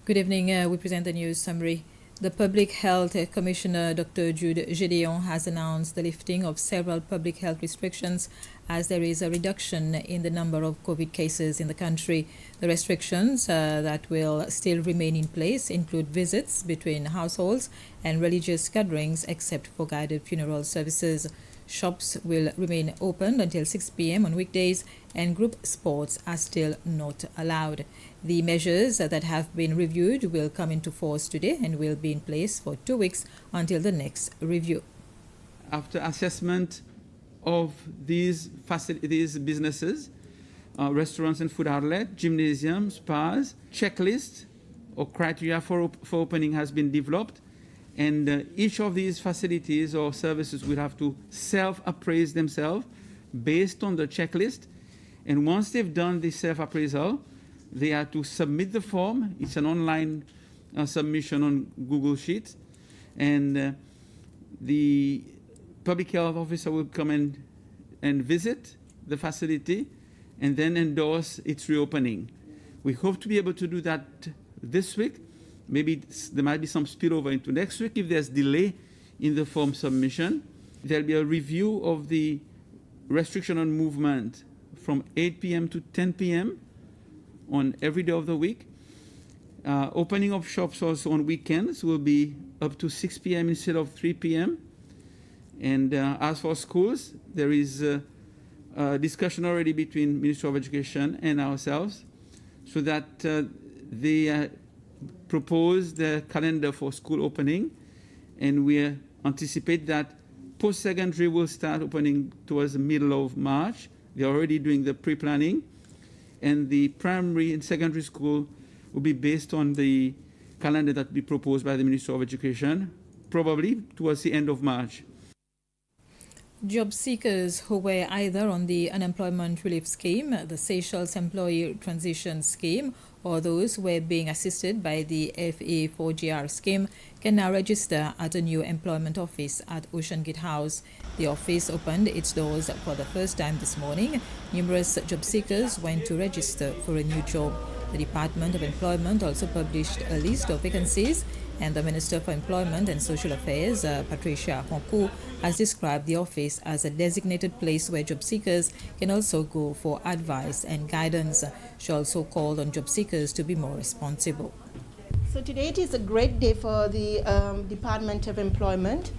Good evening. We present the news summary. The Public Health Commissioner, Dr. Jude Gédéon, has announced the lifting of several public health restrictions as there is a reduction in the number of COVID cases in the country. The restrictions that will still remain in place include visits between households and religious gatherings except for guided funeral services. Shops will remain open until 6 p.m. on weekdays, and group sports are still not allowed. The measures that have been reviewed will come into force today and will be in place for 2 weeks until the next review. After assessment of these businesses, restaurants and food outlets, gymnasiums, spas, checklist or criteria for opening has been developed. And each of these facilities or services will have to self-appraise themselves based on the checklist. And once they've done the self-appraisal, they have to submit the form. It's an online submission on Google Sheets. And the public health officer will come and visit the facility and then endorse its reopening. We hope to be able to do that this week. Maybe there might be some spillover into next week if there's delay in the form submission. There'll be a review of the restriction on movement from 8 p.m. to 10 p.m. on every day of the week. Opening of shops also on weekends will be up to 6 p.m. instead of 3 p.m. And as for schools, there is a discussion already between Ministry of Education and ourselves so that they propose the calendar for school opening, and we anticipate that post-secondary will start opening towards the middle of March. They're already doing the pre-planning, and the primary and secondary school will be based on the calendar that will be proposed by the Ministry of Education, probably towards the end of March. Job seekers who were either on the Unemployment Relief Scheme, the Seychelles Employee Transition Scheme, or those who were being assisted by the FA4GR scheme can now register at a new employment office at Ocean Gate House. The office opened its doors for the first time this morning. Numerous job seekers went to register for a new job. The Department of Employment also published a list of vacancies, and the Minister for Employment and Social Affairs, Patricia Honku, has described the office as a designated place where job seekers can also go for advice and guidance. She also called on job seekers to be more responsible. So today it is a great day for the Department of Employment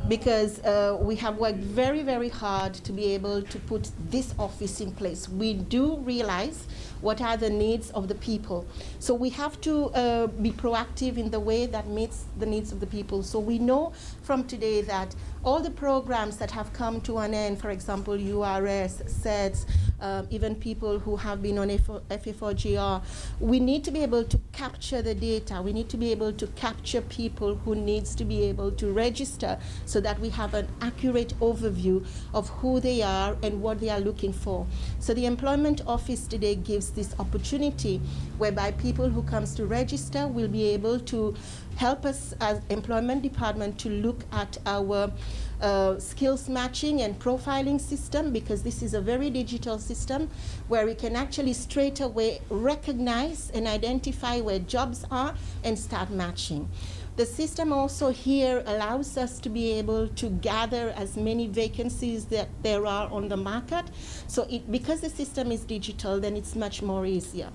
because we have worked very, very hard to be able to put this office in place. We do realize what are the needs of the people. So we have to be proactive in the way that meets the needs of the people. So we know from today that all the programs that have come to an end, for example, URS, SEDS, even people who have been on FA4GR, we need to be able to capture the data. We need to be able to capture people who needs to be able to register so that we have an accurate overview of who they are and what they are looking for. So the employment office today gives this opportunity whereby people who comes to register will be able to help us as employment department to look at our skills matching and profiling system, because this is a very digital system where we can actually straight away recognize and identify where jobs are and start matching. The system also here allows us to be able to gather as many vacancies that there are on the market. So because the system is digital, then it's much more easier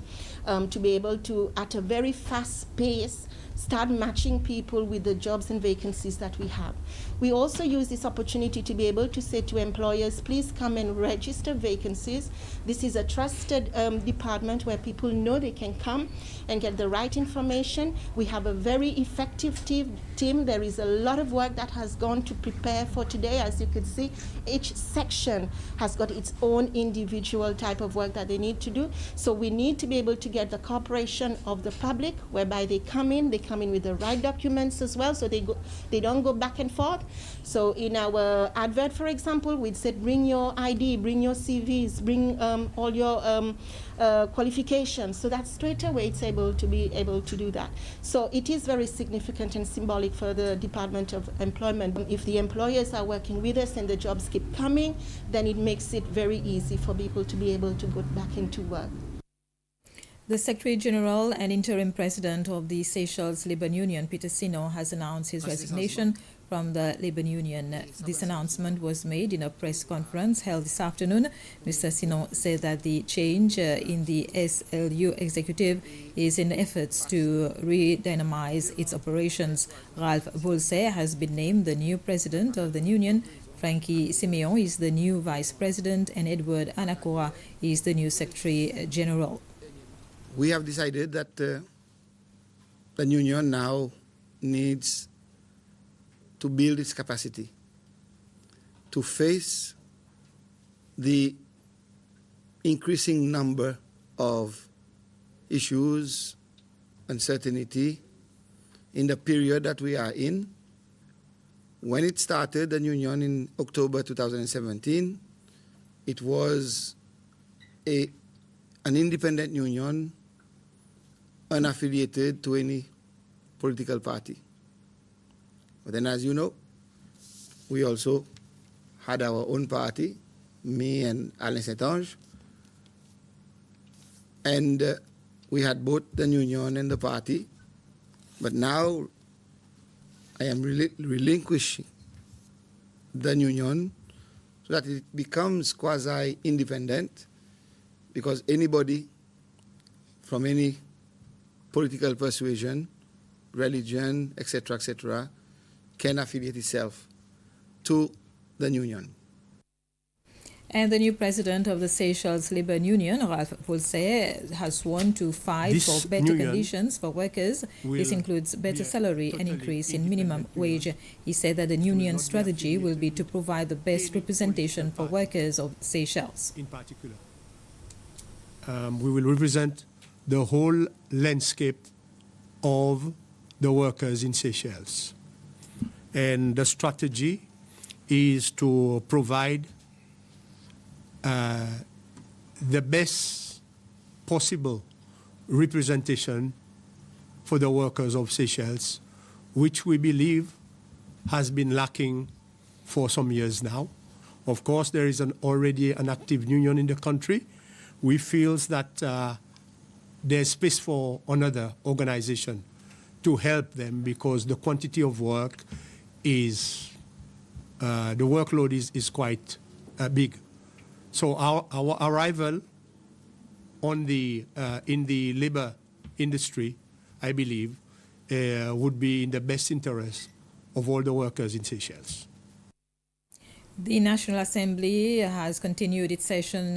to be able to, at a very fast pace, start matching people with the jobs and vacancies that we have. We also use this opportunity to be able to say to employers, please come and register vacancies. This is a trusted department where people know they can come and get the right information. We have a very effective team. There is a lot of work that has gone to prepare for today. As you can see, each section has got its own individual type of work that they need to do. So we need to be able to get the cooperation of the public, whereby they come in with the right documents as well, so they don't go back and forth. So in our advert, for example, we said bring your ID, bring your CVs, bring all your qualifications, so that straight away it's able to be able to do that. So it is very significant and symbolic for the Department of Employment. If the employers are working with us and the jobs keep coming, then it makes it very easy for people to be able to go back into work. The Secretary General and Interim President of the Seychelles Labour Union, Peter Sino, has announced his resignation from the Labour Union. This announcement was made in a press conference held this afternoon. Mr. Sino said that the change in the SLU executive is in efforts to re-dynamize its operations. Ralph Volse has been named the new president of the union. Frankie Simeon is the new vice president, and Edward Anakora is the new Secretary General. We have decided that the union now needs to build its capacity to face the increasing number of issues, uncertainty in the period that we are in. When it started, the union in October 2017, it was an independent union, unaffiliated to any political party. But then, as you know, we also had our own party, me and Alain Saint-Ange, and we had both the union and the party. But now I am relinquishing the union so that it becomes quasi-independent, because anybody from any political persuasion, religion, etc., can affiliate itself to the union. And the new president of the Seychelles Labour Union, Ralph Volse, has sworn to fight for better conditions for workers. This includes better salary and increase in minimum wage. He said that the union strategy will be to provide the best representation for workers of Seychelles. In particular, we will represent the whole landscape of the workers in Seychelles. And the strategy is to provide the best possible representation for the workers of Seychelles, which we believe has been lacking for some years now. Of course, there is already an active union in the country. We feel that there's space for another organization to help them, because the quantity of work is, the workload is quite big. So our arrival on in the labor industry, I believe, would be in the best interest of all the workers in Seychelles. The National Assembly has continued its session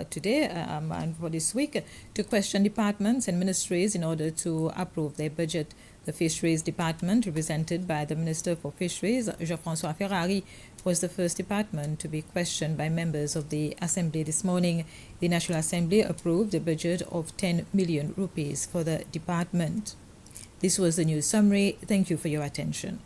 today and for this week to question departments and ministries in order to approve their budget. The Fisheries Department, represented by the Minister for Fisheries, Jean-François Ferrari, was the first department to be questioned by members of the Assembly this morning. The National Assembly approved a budget of 10 million rupees for the department. This was the news summary. Thank you for your attention.